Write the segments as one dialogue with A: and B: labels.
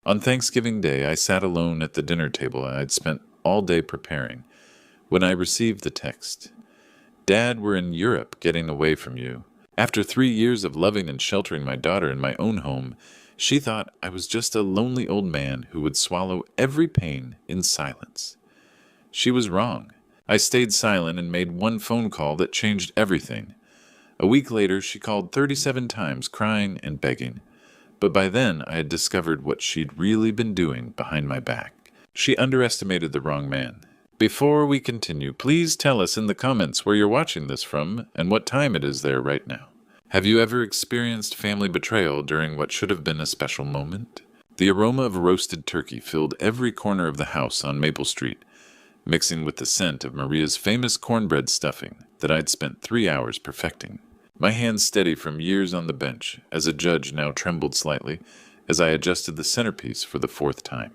A: On Thanksgiving Day, I sat alone at the dinner table I'd spent all day preparing when I received the text. Dad, we're in Europe getting away from you. After 3 years of loving and sheltering my daughter in my own home, she thought I was just a lonely old man who would swallow every pain in silence. She was wrong. I stayed silent and made one phone call that changed everything. A week later, she called 37 times, crying and begging. But by then, I had discovered what she'd really been doing behind my back. She underestimated the wrong man. Before we continue, please tell us in the comments where you're watching this from and what time it is there right now. Have you ever experienced family betrayal during what should have been a special moment? The aroma of roasted turkey filled every corner of the house on Maple Street, mixing with the scent of Maria's famous cornbread stuffing that I'd spent 3 hours perfecting. My hands steady from years on the bench, as a judge now trembled slightly as I adjusted the centerpiece for the 4th time.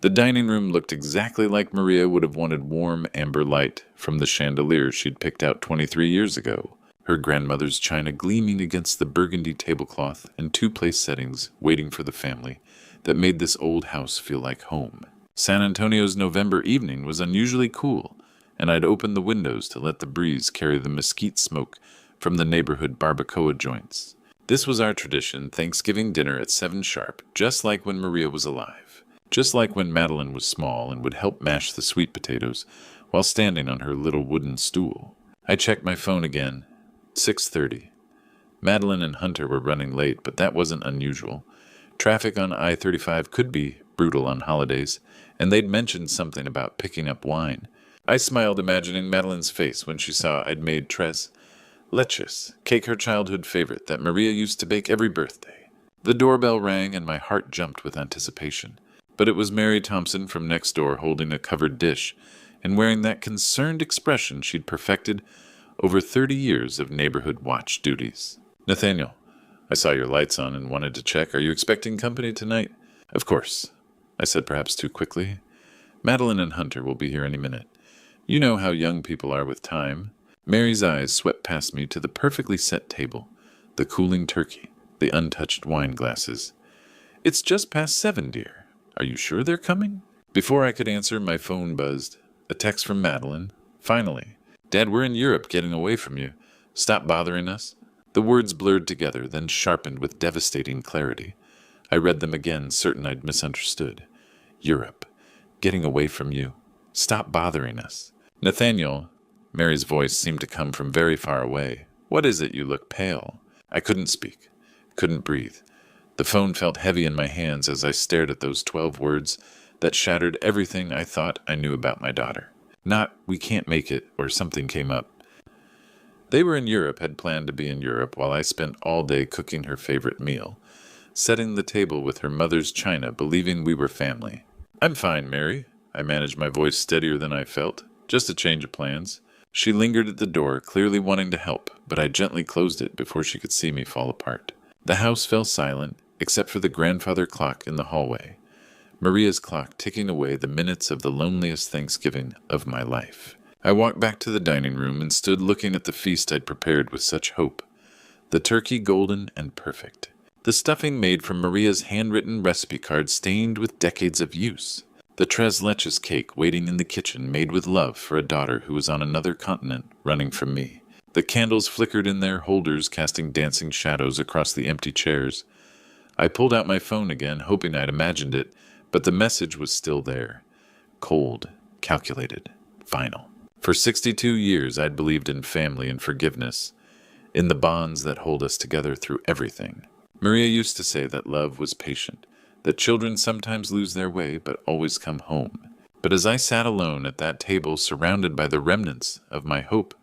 A: The dining room looked exactly like Maria would have wanted warm amber light from the chandelier she'd picked out 23 years ago, her grandmother's china gleaming against the burgundy tablecloth and 2-place settings waiting for the family that made this old house feel like home. San Antonio's November evening was unusually cool, and I'd opened the windows to let the breeze carry the mesquite smoke from the neighborhood barbacoa joints. This was our tradition, Thanksgiving dinner at 7 sharp, just like when Maria was alive. Just like when Madeline was small and would help mash the sweet potatoes while standing on her little wooden stool. I checked my phone again. 6:30. Madeline and Hunter were running late, but that wasn't unusual. Traffic on I-35 could be brutal on holidays, and they'd mentioned something about picking up wine. I smiled, imagining Madeline's face when she saw I'd made tres leches, cake her childhood favorite that Maria used to bake every birthday. The doorbell rang and my heart jumped with anticipation. But it was Mary Thompson from next door holding a covered dish and wearing that concerned expression she'd perfected over 30 years of neighborhood watch duties. Nathaniel, I saw your lights on and wanted to check. Are you expecting company tonight? Of course, I said, perhaps too quickly. Madeline and Hunter will be here any minute. You know how young people are with time. Mary's eyes swept past me to the perfectly set table, the cooling turkey, the untouched wine glasses. It's just past 7, dear. Are you sure they're coming? Before I could answer, my phone buzzed. A text from Madeline. Finally. Dad, we're in Europe getting away from you. Stop bothering us. The words blurred together, then sharpened with devastating clarity. I read them again, certain I'd misunderstood. Europe. Getting away from you. Stop bothering us. Nathaniel. Mary's voice seemed to come from very far away. What is it? You look pale. I couldn't speak. Couldn't breathe. The phone felt heavy in my hands as I stared at those 12 words that shattered everything I thought I knew about my daughter. Not, we can't make it, or something came up. They were in Europe, had planned to be in Europe, while I spent all day cooking her favorite meal, setting the table with her mother's china, believing we were family. I'm fine, Mary. I managed my voice steadier than I felt. Just a change of plans. She lingered at the door, clearly wanting to help, but I gently closed it before she could see me fall apart. The house fell silent, except for the grandfather clock in the hallway, Maria's clock ticking away the minutes of the loneliest Thanksgiving of my life. I walked back to the dining room and stood looking at the feast I'd prepared with such hope. The turkey golden and perfect. The stuffing made from Maria's handwritten recipe card stained with decades of use. The tres leches cake waiting in the kitchen made with love for a daughter who was on another continent running from me. The candles flickered in their holders, casting dancing shadows across the empty chairs. I pulled out my phone again, hoping I'd imagined it, but the message was still there. Cold, calculated, final. For 62 years I'd believed in family and forgiveness, in the bonds that hold us together through everything. Maria used to say that love was patient, that children sometimes lose their way but always come home. But as I sat alone at that table surrounded by the remnants of my hope,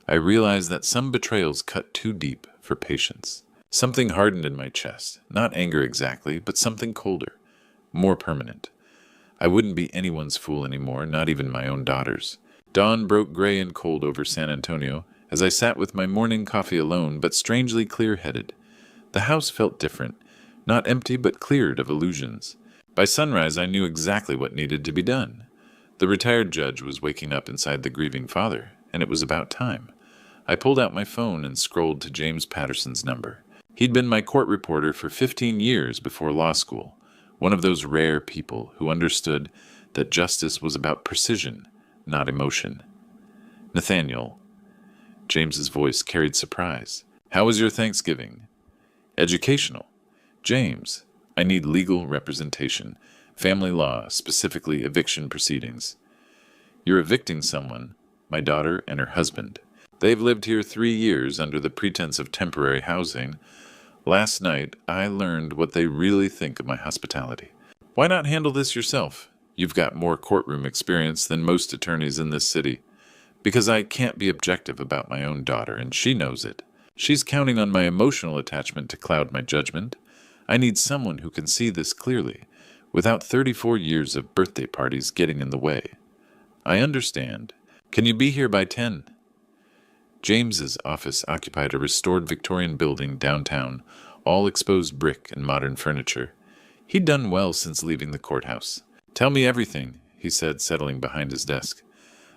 A: I realized that some betrayals cut too deep for patience. Something hardened in my chest, not anger exactly, but something colder, more permanent. I wouldn't be anyone's fool anymore, not even my own daughter's. Dawn broke gray and cold over San Antonio as I sat with my morning coffee alone, but strangely clear-headed. The house felt different, not empty but cleared of illusions. By sunrise I knew exactly what needed to be done. The retired judge was waking up inside the grieving father, and it was about time. I pulled out my phone and scrolled to James Patterson's number. He'd been my court reporter for 15 years before law school, One of those rare people who understood that justice was about precision, not emotion. Nathaniel. James's voice carried surprise. How was your Thanksgiving? Educational. James. I need legal representation. Family law, specifically eviction proceedings. You're evicting someone, my daughter and her husband. They've lived here 3 years under the pretense of temporary housing. Last night, I learned what they really think of my hospitality. Why not handle this yourself? You've got more courtroom experience than most attorneys in this city. Because I can't be objective about my own daughter, and she knows it. She's counting on my emotional attachment to cloud my judgment. I need someone who can see this clearly, without 34 years of birthday parties getting in the way. I understand. Can you be here by 10? James's office occupied a restored Victorian building downtown, all exposed brick and modern furniture. He'd done well since leaving the courthouse. Tell me everything, he said, settling behind his desk.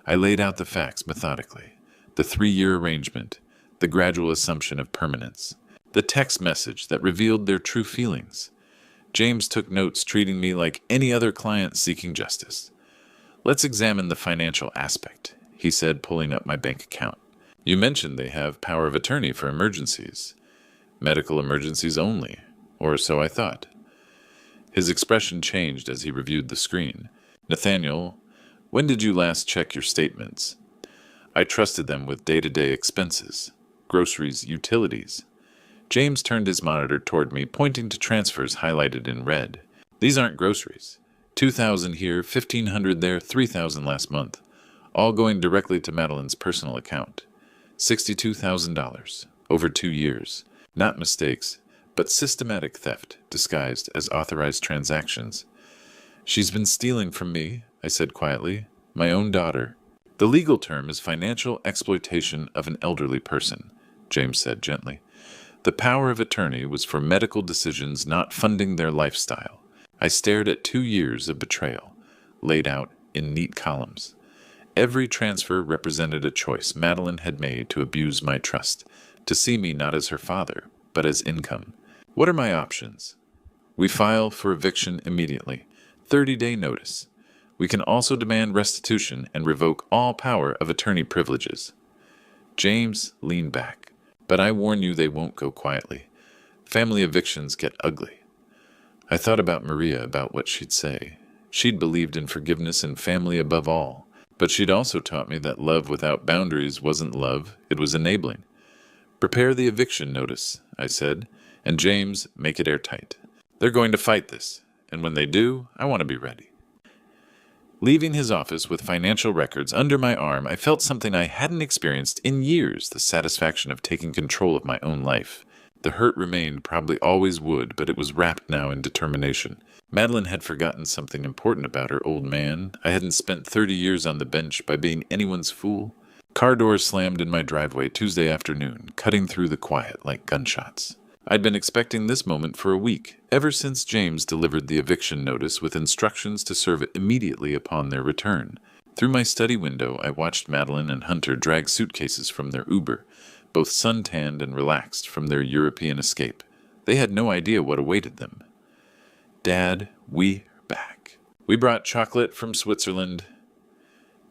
A: I laid out the facts methodically. The 3-year arrangement, the gradual assumption of permanence, the text message that revealed their true feelings. James took notes, treating me like any other client seeking justice. Let's examine the financial aspect, he said, pulling up my bank account. You mentioned they have power of attorney for emergencies. Medical emergencies only, or so I thought. His expression changed as he reviewed the screen. Nathaniel, when did you last check your statements? I trusted them with day-to-day expenses, groceries, utilities. James turned his monitor toward me, pointing to transfers highlighted in red. These aren't groceries. 2,000 here, 1,500 there, 3,000 last month, all going directly to Madeline's personal account. $62,000 over 2 years. Not mistakes, but systematic theft disguised as authorized transactions. She's been stealing from me, I said quietly, my own daughter. The legal term is financial exploitation of an elderly person, James said gently. The power of attorney was for medical decisions, not funding their lifestyle. I stared at 2 years of betrayal, laid out in neat columns. Every transfer represented a choice Madeline had made to abuse my trust, to see me not as her father, but as income. What are my options? We file for eviction immediately. 30-day notice. We can also demand restitution and revoke all power of attorney privileges. James leaned back. But I warn you they won't go quietly. Family evictions get ugly. I thought about Maria, about what she'd say. She'd believed in forgiveness and family above all. But she'd also taught me that love without boundaries wasn't love, it was enabling. Prepare the eviction notice, I said, and James, make it airtight. They're going to fight this, and when they do, I want to be ready. Leaving his office with financial records under my arm, I felt something I hadn't experienced in years, the satisfaction of taking control of my own life. The hurt remained, probably always would, but it was wrapped now in determination. Madeline had forgotten something important about her old man. I hadn't spent 30 years on the bench by being anyone's fool. Car doors slammed in my driveway Tuesday afternoon, cutting through the quiet like gunshots. I'd been expecting this moment for a week, ever since James delivered the eviction notice with instructions to serve it immediately upon their return. Through my study window, I watched Madeline and Hunter drag suitcases from their Uber, both suntanned and relaxed from their European escape. They had no idea what awaited them. Dad, we're back. We brought chocolate from Switzerland.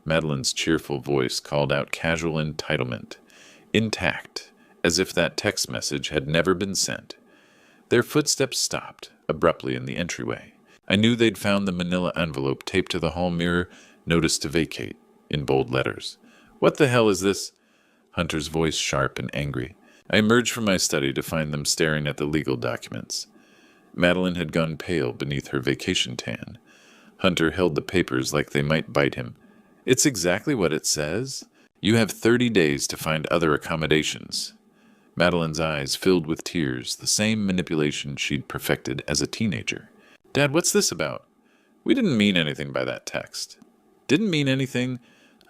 A: Madeline's cheerful voice called out casual entitlement, intact, as if that text message had never been sent. Their footsteps stopped abruptly in the entryway. I knew they'd found the manila envelope taped to the hall mirror, notice to vacate, in bold letters. What the hell is this? Hunter's voice sharp and angry. I emerged from my study to find them staring at the legal documents. Madeline had gone pale beneath her vacation tan. Hunter held the papers like they might bite him. It's exactly what it says. You have 30 days to find other accommodations. Madeline's eyes filled with tears, the same manipulation she'd perfected as a teenager. Dad, what's this about? We didn't mean anything by that text. Didn't mean anything?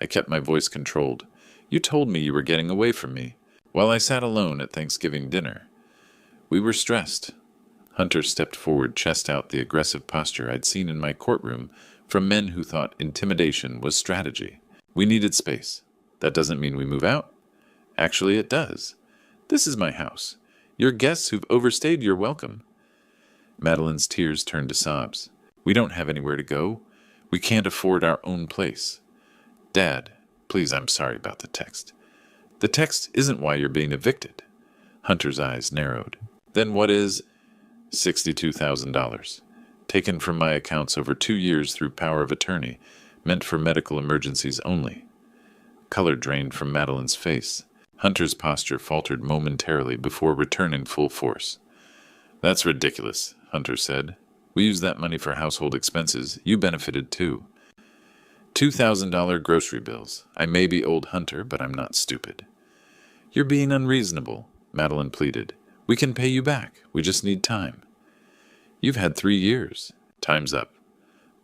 A: I kept my voice controlled. You told me you were getting away from me, while I sat alone at Thanksgiving dinner. We were stressed. Hunter stepped forward, chest out, the aggressive posture I'd seen in my courtroom from men who thought intimidation was strategy. We needed space. That doesn't mean we move out. Actually, it does. This is my house. Your guests who've overstayed your welcome. Madeline's tears turned to sobs. We don't have anywhere to go. We can't afford our own place. Dad, please, I'm sorry about the text. The text isn't why you're being evicted. Hunter's eyes narrowed. Then what is $62,000, taken from my accounts over 2 years through power of attorney, meant for medical emergencies only. Color drained from Madeline's face. Hunter's posture faltered momentarily before returning full force. That's ridiculous, Hunter said. We used that money for household expenses. You benefited too. $2,000 grocery bills. I may be old Hunter, but I'm not stupid. You're being unreasonable, Madeline pleaded. We can pay you back. We just need time. You've had 3 years. Time's up.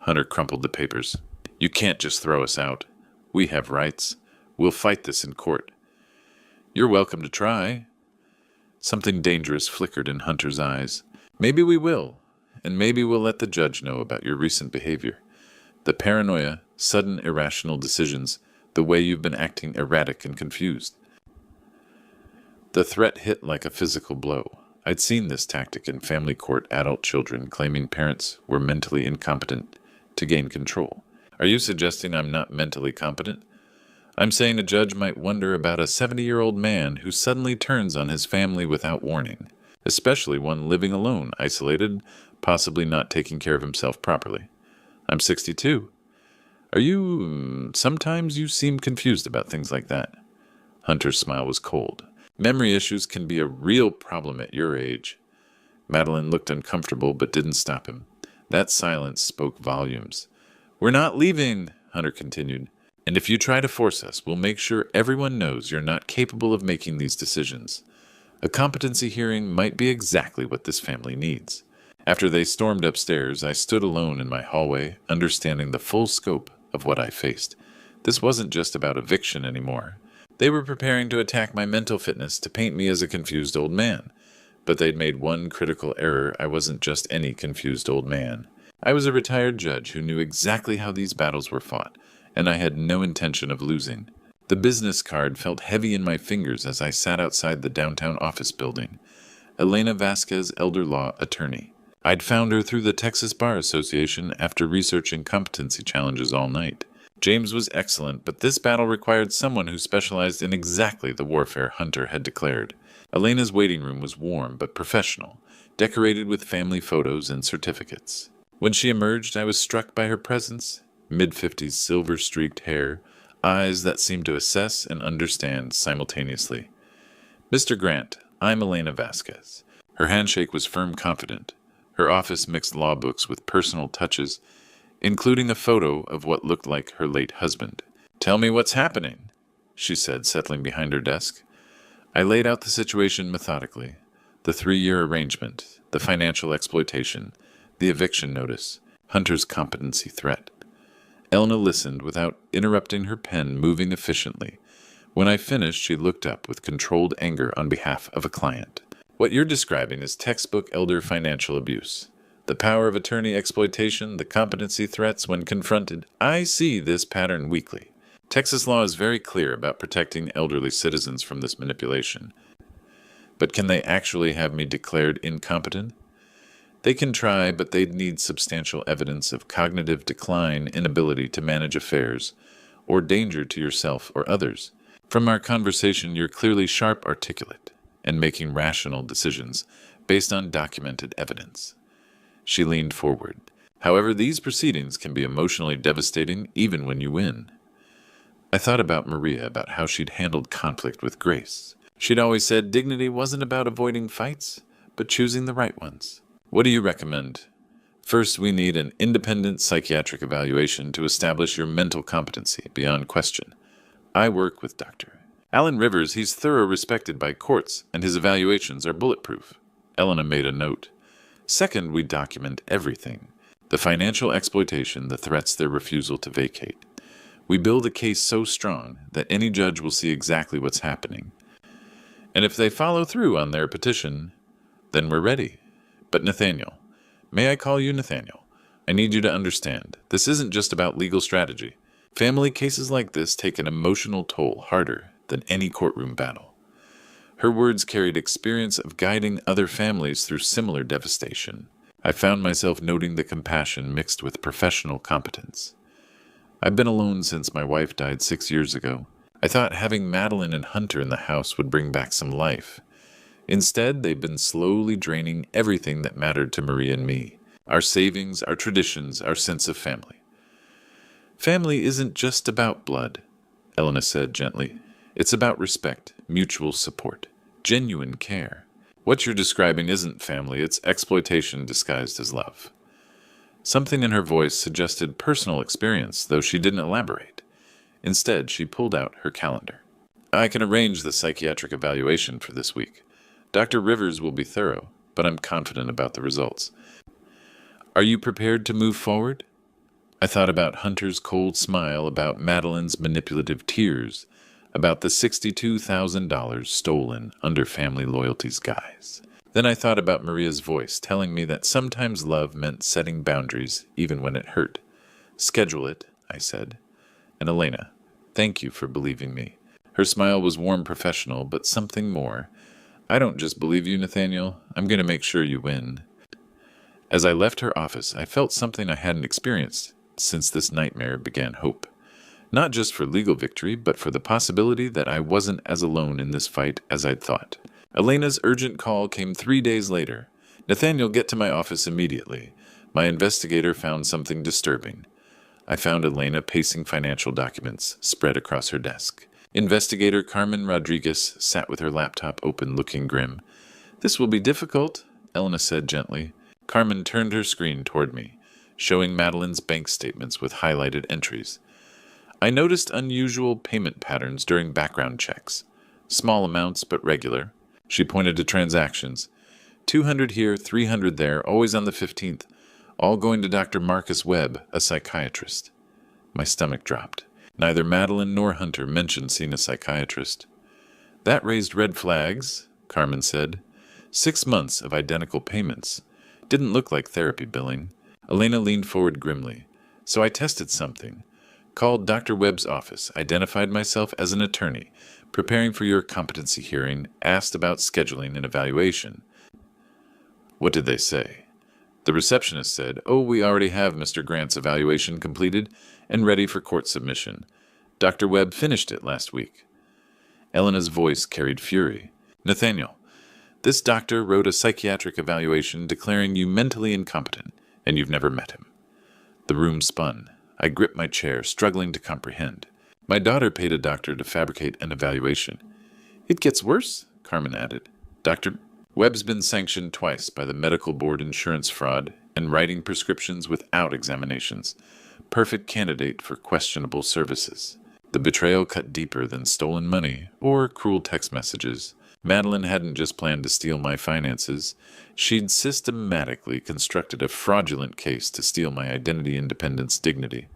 A: Hunter crumpled the papers. You can't just throw us out. We have rights. We'll fight this in court. You're welcome to try. Something dangerous flickered in Hunter's eyes. Maybe we will, and maybe we'll let the judge know about your recent behavior. The paranoia, sudden irrational decisions, the way you've been acting erratic and confused. The threat hit like a physical blow. I'd seen this tactic in family court adult children claiming parents were mentally incompetent to gain control. Are you suggesting I'm not mentally competent? I'm saying a judge might wonder about a 70-year-old man who suddenly turns on his family without warning, especially one living alone, isolated, possibly not taking care of himself properly. I'm 62. Sometimes you seem confused about things like that. Hunter's smile was cold. Memory issues can be a real problem at your age. Madeline looked uncomfortable but didn't stop him. That silence spoke volumes. We're not leaving, Hunter continued. And if you try to force us, we'll make sure everyone knows you're not capable of making these decisions. A competency hearing might be exactly what this family needs. After they stormed upstairs, I stood alone in my hallway, understanding the full scope of what I faced. This wasn't just about eviction anymore. They were preparing to attack my mental fitness to paint me as a confused old man. But they'd made one critical error. I wasn't just any confused old man. I was a retired judge who knew exactly how these battles were fought, and I had no intention of losing. The business card felt heavy in my fingers as I sat outside the downtown office building. Elena Vasquez, elder law attorney. I'd found her through the Texas Bar Association after researching competency challenges all night. James was excellent, but this battle required someone who specialized in exactly the warfare Hunter had declared. Elena's waiting room was warm but professional, decorated with family photos and certificates. When she emerged, I was struck by her presence. Mid-50s silver-streaked hair, eyes that seemed to assess and understand simultaneously. Mr. Grant, I'm Elena Vasquez. Her handshake was firm, confident. Her office mixed law books with personal touches, including a photo of what looked like her late husband. Tell me what's happening, she said, settling behind her desk. I laid out the situation methodically. The 3-year arrangement, the financial exploitation, the eviction notice, Hunter's competency threat. Elena listened without interrupting, her pen moving efficiently. When I finished, she looked up with controlled anger on behalf of a client. What you're describing is textbook elder financial abuse. The power of attorney exploitation, the competency threats when confronted. I see this pattern weekly. Texas law is very clear about protecting elderly citizens from this manipulation. But can they actually have me declared incompetent? They can try, but they'd need substantial evidence of cognitive decline, inability to manage affairs, or danger to yourself or others. From our conversation, you're clearly sharp, articulate, and making rational decisions based on documented evidence. She leaned forward. However, these proceedings can be emotionally devastating even when you win. I thought about Maria, about how she'd handled conflict with grace. She'd always said dignity wasn't about avoiding fights, but choosing the right ones. What do you recommend? First, we need an independent psychiatric evaluation to establish your mental competency beyond question. I work with Dr. Alan Rivers. He's thorough, respected by courts, and his evaluations are bulletproof. Elena made a note. Second, we document everything. The financial exploitation, the threats, their refusal to vacate. We build a case so strong that any judge will see exactly what's happening. And if they follow through on their petition, then we're ready. But Nathaniel, may I call you Nathaniel? I need you to understand, this isn't just about legal strategy. Family cases like this take an emotional toll harder than any courtroom battle. Her words carried experience of guiding other families through similar devastation. I found myself noting the compassion mixed with professional competence. I've been alone since my wife died 6 years ago. I thought having Madeline and Hunter in the house would bring back some life. Instead, they've been slowly draining everything that mattered to Marie and me. Our savings, our traditions, our sense of family. Family isn't just about blood, Elena said gently. It's about respect, mutual support, genuine care. What you're describing isn't family, it's exploitation disguised as love. Something in her voice suggested personal experience, though she didn't elaborate. Instead, she pulled out her calendar. I can arrange the psychiatric evaluation for this week. Dr. Rivers will be thorough, but I'm confident about the results. Are you prepared to move forward? I thought about Hunter's cold smile, about Madeline's manipulative tears, about the $62,000 stolen under family loyalty's guise. Then I thought about Maria's voice telling me that sometimes love meant setting boundaries even when it hurt. Schedule it, I said. And Elena, thank you for believing me. Her smile was warm professional, but something more. I don't just believe you, Nathaniel. I'm going to make sure you win. As I left her office, I felt something I hadn't experienced since this nightmare began hope. Not just for legal victory, but for the possibility that I wasn't as alone in this fight as I'd thought. Elena's urgent call came 3 days later. Nathaniel, get to my office immediately. My investigator found something disturbing. I found Elena pacing financial documents spread across her desk. Investigator Carmen Rodriguez sat with her laptop open, looking grim. This will be difficult, Elena said gently. Carmen turned her screen toward me, showing Madeline's bank statements with highlighted entries. I noticed unusual payment patterns during background checks. Small amounts, but regular. She pointed to transactions. 200 here, 300 there, always on the 15th. All going to Dr. Marcus Webb, a psychiatrist. My stomach dropped. Neither Madeline nor Hunter mentioned seeing a psychiatrist. That raised red flags, Carmen said. 6 months of identical payments. Didn't look like therapy billing. Elena leaned forward grimly. So I tested something. Called Dr. Webb's office, identified myself as an attorney, preparing for your competency hearing, asked about scheduling an evaluation. What did they say? The receptionist said, "Oh, we already have Mr. Grant's evaluation completed and ready for court submission. Dr. Webb finished it last week." Elena's voice carried fury. "Nathaniel, this doctor wrote a psychiatric evaluation declaring you mentally incompetent, and you've never met him." The room spun. I gripped my chair, struggling to comprehend. My daughter paid a doctor to fabricate an evaluation. "It gets worse," Carmen added. Dr. Webb's been sanctioned twice by the medical board insurance fraud and writing prescriptions without examinations. Perfect candidate for questionable services. The betrayal cut deeper than stolen money or cruel text messages. Madeline hadn't just planned to steal my finances. She'd systematically constructed a fraudulent case to steal my identity, independence, dignity.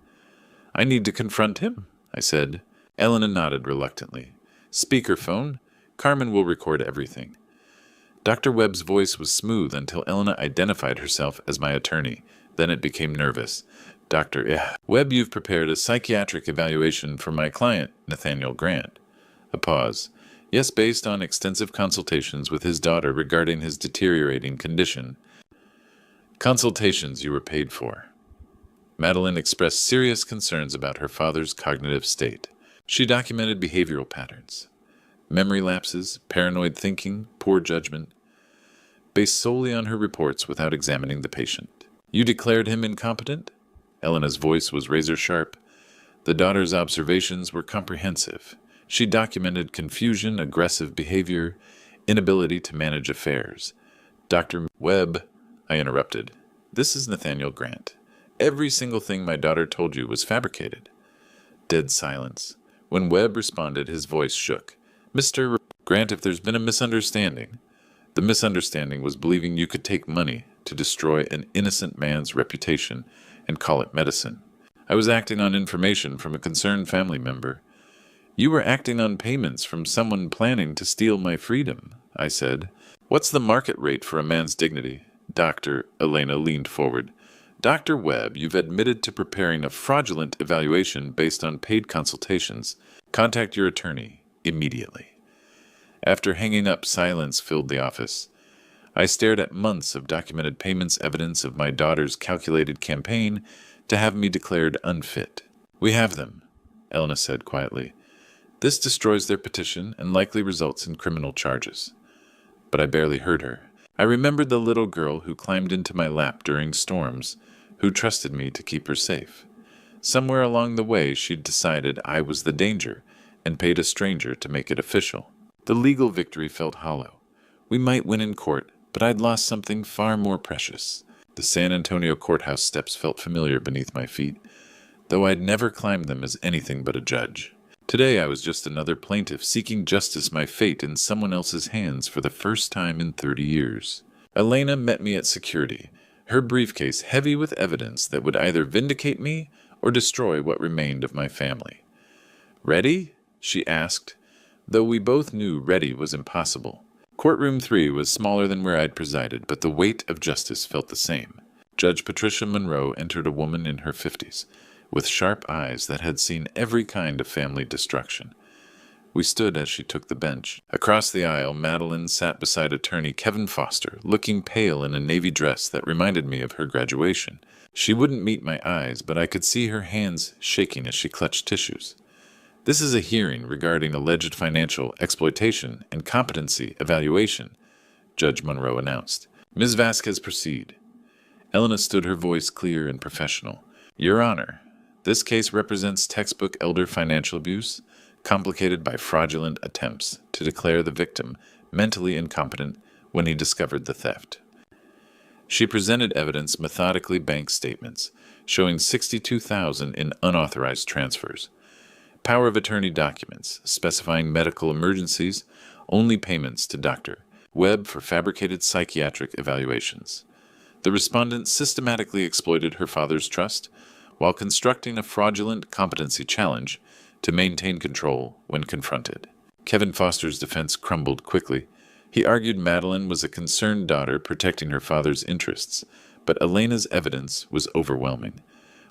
A: "I need to confront him," I said. Elena nodded reluctantly. "Speakerphone. Carmen will record everything." Dr. Webb's voice was smooth until Elena identified herself as my attorney. Then it became nervous. "Dr. Webb, you've prepared a psychiatric evaluation for my client, Nathaniel Grant." A pause. "Yes, based on extensive consultations with his daughter regarding his deteriorating condition." "Consultations you were paid for." Madeline expressed serious concerns about her father's cognitive state. She documented behavioral patterns. Memory lapses, paranoid thinking, poor judgment. Based solely on her reports without examining the patient. "You declared him incompetent?" Elena's voice was razor-sharp. The daughter's observations were comprehensive. She documented confusion, aggressive behavior, inability to manage affairs. "Dr. Webb," I interrupted. "This is Nathaniel Grant. Every single thing my daughter told you was fabricated." Dead silence. When Webb responded, his voice shook. "Mr. Grant, if there's been a misunderstanding, the misunderstanding was believing you could take money to destroy an innocent man's reputation and call it medicine. I was acting on information from a concerned family member." "You were acting on payments from someone planning to steal my freedom," I said. "What's the market rate for a man's dignity?" Elena leaned forward. "Dr. Webb, you've admitted to preparing a fraudulent evaluation based on paid consultations. Contact your attorney immediately." After hanging up, silence filled the office. I stared at months of documented payments, evidence of my daughter's calculated campaign to have me declared unfit. "We have them," Elena said quietly. "This destroys their petition and likely results in criminal charges." But I barely heard her. I remembered the little girl who climbed into my lap during storms, who trusted me to keep her safe. Somewhere along the way, she'd decided I was the danger and paid a stranger to make it official. The legal victory felt hollow. We might win in court, but I'd lost something far more precious. The San Antonio courthouse steps felt familiar beneath my feet, though I'd never climbed them as anything but a judge. Today I was just another plaintiff seeking justice, my fate in someone else's hands for the first time in 30 years. Elena met me at security, her briefcase heavy with evidence that would either vindicate me or destroy what remained of my family. "Ready?" she asked, though we both knew ready was impossible. Courtroom 3 was smaller than where I'd presided, but the weight of justice felt the same. Judge Patricia Monroe entered, a woman in her 50s, with sharp eyes that had seen every kind of family destruction. We stood as she took the bench. Across the aisle, Madeline sat beside attorney Kevin Foster, looking pale in a navy dress that reminded me of her graduation. She wouldn't meet my eyes, but I could see her hands shaking as she clutched tissues. "This is a hearing regarding alleged financial exploitation and competency evaluation," Judge Monroe announced. "Ms. Vasquez, proceed." Elena stood, her voice clear and professional. "Your Honor, this case represents textbook elder financial abuse, complicated by fraudulent attempts to declare the victim mentally incompetent when he discovered the theft." She presented evidence, methodically bank statements, showing $62,000 in unauthorized transfers, power of attorney documents specifying medical emergencies, only payments to Dr. Webb for fabricated psychiatric evaluations. The respondent systematically exploited her father's trust while constructing a fraudulent competency challenge to maintain control when confronted. Kevin Foster's defense crumbled quickly. He argued Madeline was a concerned daughter protecting her father's interests, but Elena's evidence was overwhelming.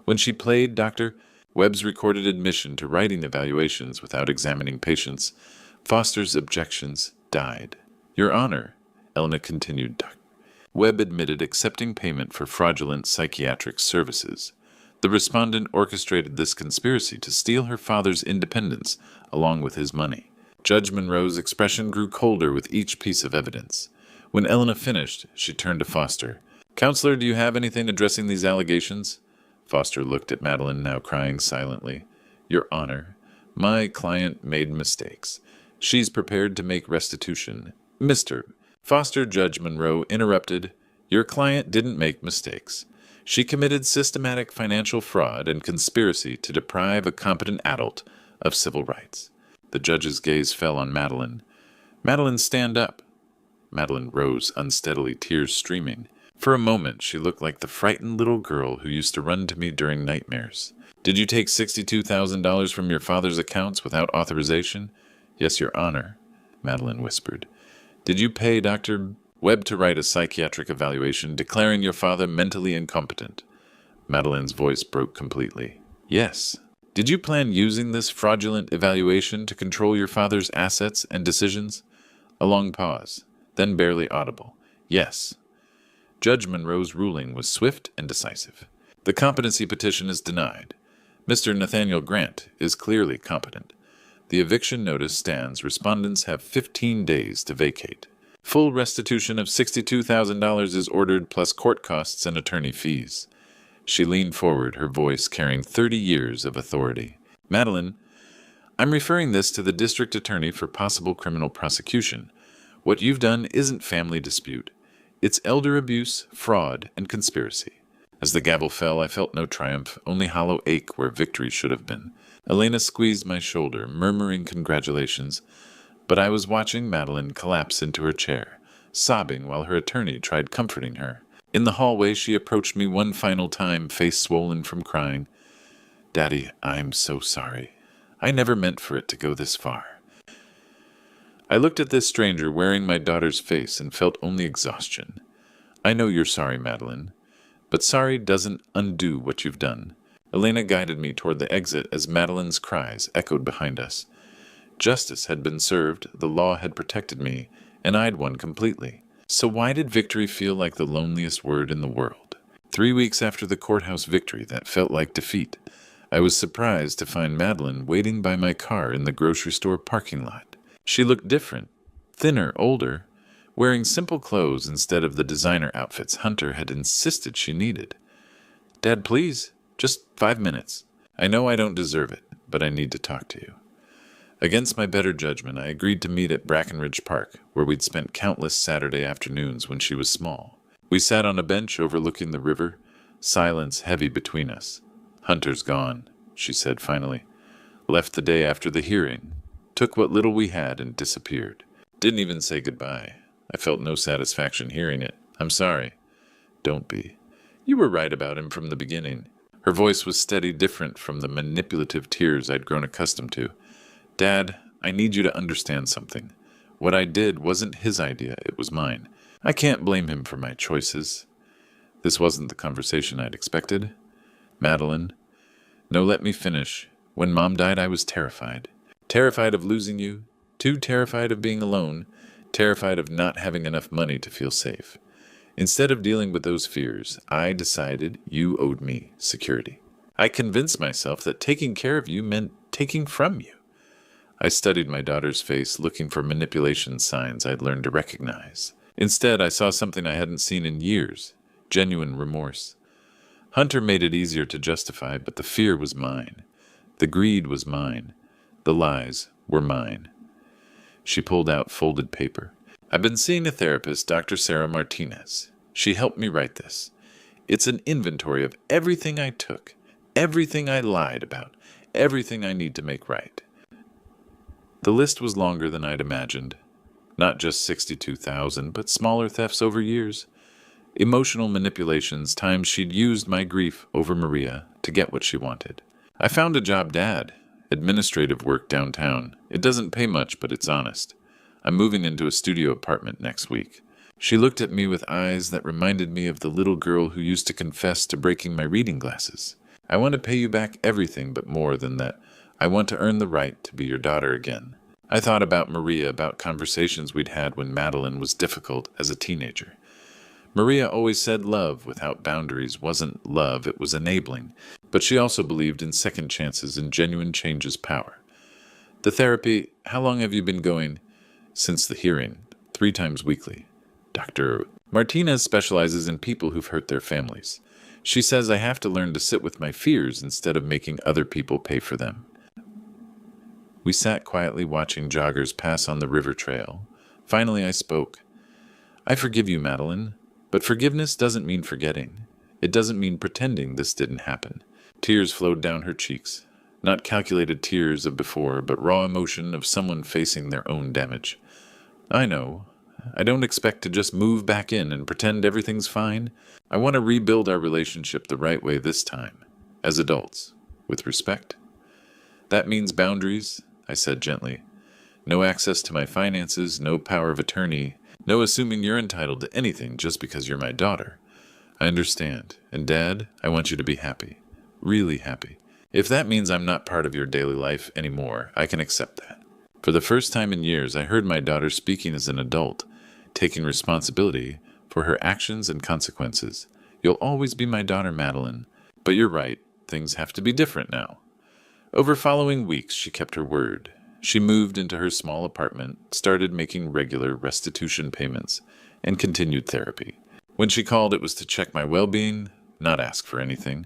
A: When she played Dr. Webb's recorded admission to writing evaluations without examining patients, Foster's objections died. "Your Honor," Elena continued, "Dr. Webb admitted accepting payment for fraudulent psychiatric services. The respondent orchestrated this conspiracy to steal her father's independence along with his money." Judge Monroe's expression grew colder with each piece of evidence. When Elena finished, she turned to Foster. "Counselor, do you have anything addressing these allegations?" Foster looked at Madeline, now crying silently. "Your Honor, my client made mistakes. She's prepared to make restitution." "Mr. Foster," Judge Monroe interrupted, "your client didn't make mistakes. She committed systematic financial fraud and conspiracy to deprive a competent adult of civil rights." The judge's gaze fell on Madeline. "Madeline, stand up." Madeline rose unsteadily, tears streaming. For a moment, she looked like the frightened little girl who used to run to me during nightmares. "Did you take $62,000 from your father's accounts without authorization?" "Yes, Your Honor," Madeline whispered. "Did you pay Dr. Webb to write a psychiatric evaluation declaring your father mentally incompetent?" Madeline's voice broke completely. "Yes." "Did you plan using this fraudulent evaluation to control your father's assets and decisions?" A long pause, then barely audible. "Yes." Judge Monroe's ruling was swift and decisive. "The competency petition is denied. Mr. Nathaniel Grant is clearly competent. The eviction notice stands. Respondents have 15 days to vacate. Full restitution of $62,000 is ordered, plus court costs and attorney fees." She leaned forward, her voice carrying 30 years of authority. "Madeline, I'm referring this to the district attorney for possible criminal prosecution. What you've done isn't family dispute. It's elder abuse, fraud, and conspiracy." As the gavel fell, I felt no triumph, only hollow ache where victory should have been. Elena squeezed my shoulder, murmuring congratulations, but I was watching Madeline collapse into her chair, sobbing while her attorney tried comforting her. In the hallway, she approached me one final time, face swollen from crying. "Daddy, I'm so sorry. I never meant for it to go this far." I looked at this stranger wearing my daughter's face and felt only exhaustion. "I know you're sorry, Madeline, but sorry doesn't undo what you've done." Elena guided me toward the exit as Madeline's cries echoed behind us. Justice had been served, the law had protected me, and I'd won completely. So why did victory feel like the loneliest word in the world? 3 weeks after the courthouse victory that felt like defeat, I was surprised to find Madeline waiting by my car in the grocery store parking lot. She looked different, thinner, older, wearing simple clothes instead of the designer outfits Hunter had insisted she needed. "Dad, please, just 5 minutes. I know I don't deserve it, but I need to talk to you." Against my better judgment, I agreed to meet at Brackenridge Park, where we'd spent countless Saturday afternoons when she was small. We sat on a bench overlooking the river, silence heavy between us. "Hunter's gone," she said finally. "Left the day after the hearing, took what little we had and disappeared. Didn't even say goodbye. I felt no satisfaction hearing it. I'm sorry." "Don't be. You were right about him from the beginning." Her voice was steady, different from the manipulative tears I'd grown accustomed to. "Dad, I need you to understand something. What I did wasn't his idea, it was mine. I can't blame him for my choices." This wasn't the conversation I'd expected. "Madeline." "No, let me finish. When Mom died, I was terrified. Terrified of losing you, too terrified of being alone, terrified of not having enough money to feel safe. Instead of dealing with those fears, I decided you owed me security. I convinced myself that taking care of you meant taking from you. I studied my daughter's face, looking for manipulation signs I'd learned to recognize. Instead, I saw something I hadn't seen in years, genuine remorse. Hunter made it easier to justify, but the fear was mine. The greed was mine. The lies were mine. She pulled out folded paper. "I've been seeing a therapist, Dr. Sarah Martinez. She helped me write this. It's an inventory of everything I took, everything I lied about, everything I need to make right." The list was longer than I'd imagined. Not just 62,000, but smaller thefts over years. Emotional manipulations, times she'd used my grief over Maria to get what she wanted. "I found a job, Dad. Administrative work downtown. It doesn't pay much, but it's honest. I'm moving into a studio apartment next week." She looked at me with eyes that reminded me of the little girl who used to confess to breaking my reading glasses. "I want to pay you back everything, but more than that, I want to earn the right to be your daughter again." I thought about Maria, about conversations we'd had when Madeline was difficult as a teenager. Maria always said love without boundaries wasn't love, it was enabling, but she also believed in second chances and genuine change's power. "The therapy, how long have you been going?" "Since the hearing, 3 times weekly. Dr. Martinez specializes in people who've hurt their families. She says I have to learn to sit with my fears instead of making other people pay for them." We sat quietly watching joggers pass on the river trail. Finally I spoke. "I forgive you, Madeline, but forgiveness doesn't mean forgetting. It doesn't mean pretending this didn't happen." Tears flowed down her cheeks. Not calculated tears of before, but raw emotion of someone facing their own damage. "I know. I don't expect to just move back in and pretend everything's fine. I want to rebuild our relationship the right way this time, as adults, with respect." "That means boundaries," I said gently. "No access to my finances, no power of attorney, no assuming you're entitled to anything just because you're my daughter. I understand, and Dad, I want you to be happy. Really happy. If that means I'm not part of your daily life anymore, I can accept that." For the first time in years, I heard my daughter speaking as an adult, taking responsibility for her actions and consequences. "You'll always be my daughter, Madeline. But you're right, things have to be different now." Over following weeks, she kept her word. She moved into her small apartment, started making regular restitution payments, and continued therapy. When she called, it was to check my well-being, not ask for anything.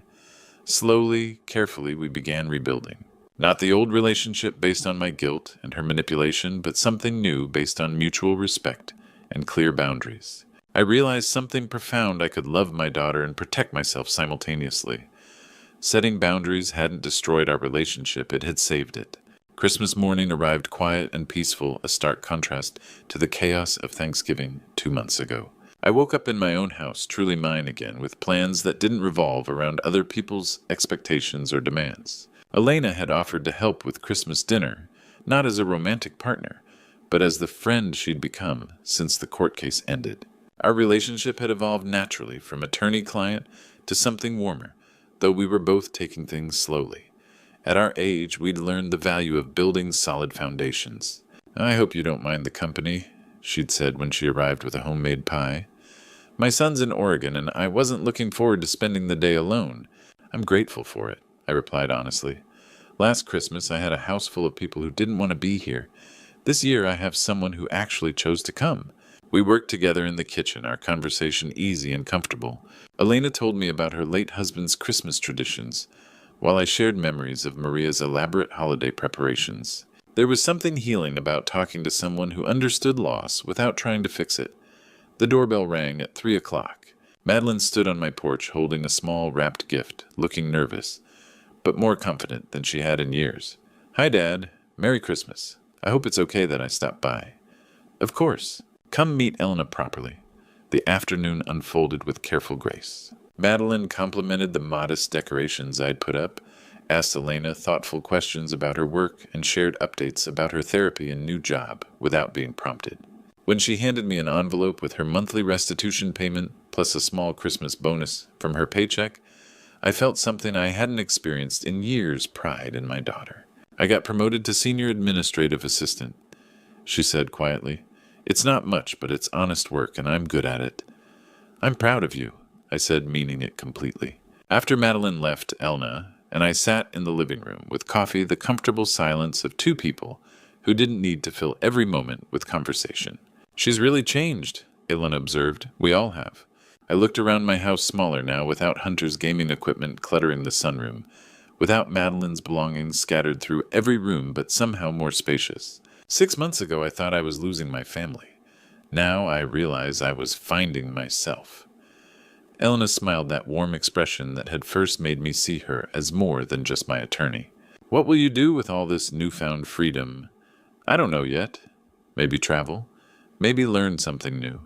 A: Slowly, carefully, we began rebuilding. Not the old relationship based on my guilt and her manipulation, but something new based on mutual respect and clear boundaries. I realized something profound: I could love my daughter and protect myself simultaneously. Setting boundaries hadn't destroyed our relationship, it had saved it. Christmas morning arrived quiet and peaceful, a stark contrast to the chaos of Thanksgiving 2 months ago. I woke up in my own house, truly mine again, with plans that didn't revolve around other people's expectations or demands. Elena had offered to help with Christmas dinner, not as a romantic partner, but as the friend she'd become since the court case ended. Our relationship had evolved naturally from attorney-client to something warmer, though we were both taking things slowly. At our age, we'd learned the value of building solid foundations. "I hope you don't mind the company. she'd said when she arrived with a homemade pie. "My son's in Oregon, and I wasn't looking forward to spending the day alone. I'm grateful for it," I replied honestly. "Last Christmas, I had a house full of people who didn't want to be here. This year, I have someone who actually chose to come." We worked together in the kitchen, our conversation easy and comfortable. Elena told me about her late husband's Christmas traditions, while I shared memories of Maria's elaborate holiday preparations. There was something healing about talking to someone who understood loss without trying to fix it. The doorbell rang at 3 o'clock. Madeline stood on my porch holding a small wrapped gift, looking nervous, but more confident than she had in years. "Hi, Dad. Merry Christmas. I hope it's okay that I stopped by." "Of course. Come meet Elena properly." The afternoon unfolded with careful grace. Madeline complimented the modest decorations I'd put up, asked Elena thoughtful questions about her work, and shared updates about her therapy and new job without being prompted. When she handed me an envelope with her monthly restitution payment plus a small Christmas bonus from her paycheck, I felt something I hadn't experienced in years: pride in my daughter. "I got promoted to senior administrative assistant," she said quietly. "It's not much, but it's honest work, and I'm good at it." "I'm proud of you," I said, meaning it completely. After Madeline left Elna, and I sat in the living room with coffee, the comfortable silence of two people who didn't need to fill every moment with conversation. "She's really changed," Elena observed. "We all have." I looked around my house, smaller now, without Hunter's gaming equipment cluttering the sunroom, without Madeline's belongings scattered through every room, but somehow more spacious. 6 months ago, I thought I was losing my family. Now I realize I was finding myself. Elena smiled, that warm expression that had first made me see her as more than just my attorney. "What will you do with all this newfound freedom?" "I don't know yet. Maybe travel. Maybe learn something new."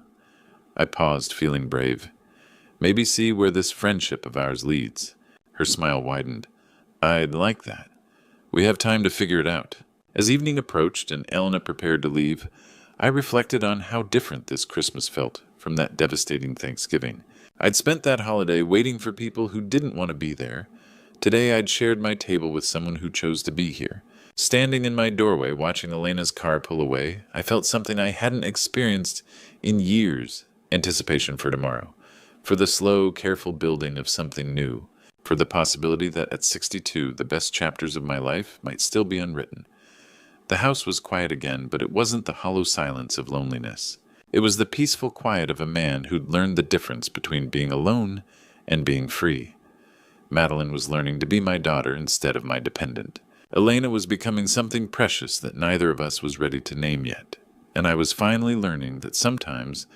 A: I paused, feeling brave. "Maybe see where this friendship of ours leads." Her smile widened. "I'd like that. We have time to figure it out." As evening approached and Elena prepared to leave, I reflected on how different this Christmas felt from that devastating Thanksgiving. I'd spent that holiday waiting for people who didn't want to be there. Today I'd shared my table with someone who chose to be here. Standing in my doorway watching Elena's car pull away, I felt something I hadn't experienced in years: anticipation for tomorrow, for the slow, careful building of something new, for the possibility that at 62 the best chapters of my life might still be unwritten. The house was quiet again, but it wasn't the hollow silence of loneliness. It was the peaceful quiet of a man who'd learned the difference between being alone and being free. Madeline was learning to be my daughter instead of my dependent. Elena was becoming something precious that neither of us was ready to name yet. And I was finally learning that sometimes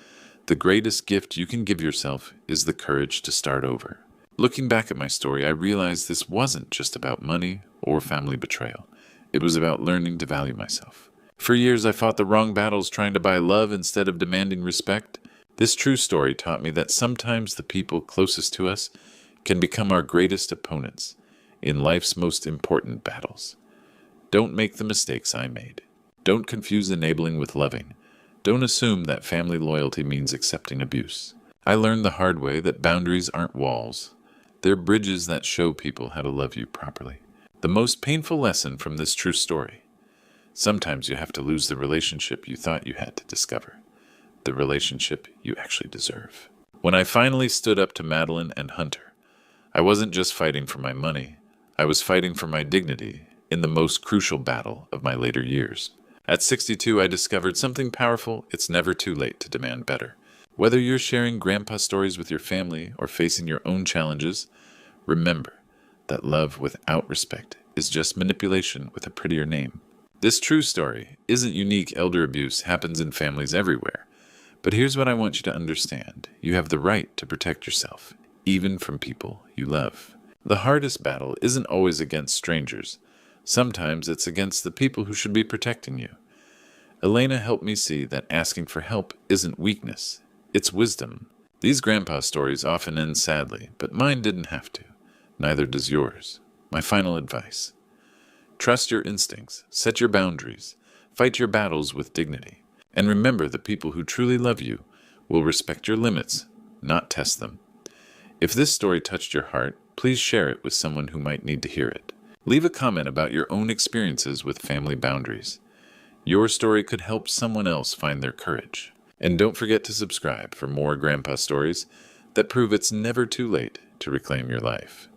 A: the greatest gift you can give yourself is the courage to start over. Looking back at my story, I realized this wasn't just about money or family betrayal. It was about learning to value myself. For years, I fought the wrong battles trying to buy love instead of demanding respect. This true story taught me that sometimes the people closest to us can become our greatest opponents in life's most important battles. Don't make the mistakes I made. Don't confuse enabling with loving. Don't assume that family loyalty means accepting abuse. I learned the hard way that boundaries aren't walls. They're bridges that show people how to love you properly. The most painful lesson from this true story: sometimes you have to lose the relationship you thought you had to discover, the relationship you actually deserve. When I finally stood up to Madeline and Hunter, I wasn't just fighting for my money. I was fighting for my dignity in the most crucial battle of my later years. At 62, I discovered something powerful: it's never too late to demand better. Whether you're sharing grandpa stories with your family or facing your own challenges, remember that love without respect is just manipulation with a prettier name. This true story isn't unique. Elder abuse happens in families everywhere. But here's what I want you to understand. You have the right to protect yourself, even from people you love. The hardest battle isn't always against strangers. Sometimes it's against the people who should be protecting you. Elena helped me see that asking for help isn't weakness, it's wisdom. These grandpa stories often end sadly, but mine didn't have to. Neither does yours. My final advice: trust your instincts, set your boundaries, fight your battles with dignity, and remember the people who truly love you will respect your limits, not test them. If this story touched your heart, please share it with someone who might need to hear it. Leave a comment about your own experiences with family boundaries. Your story could help someone else find their courage. And don't forget to subscribe for more grandpa stories that prove it's never too late to reclaim your life.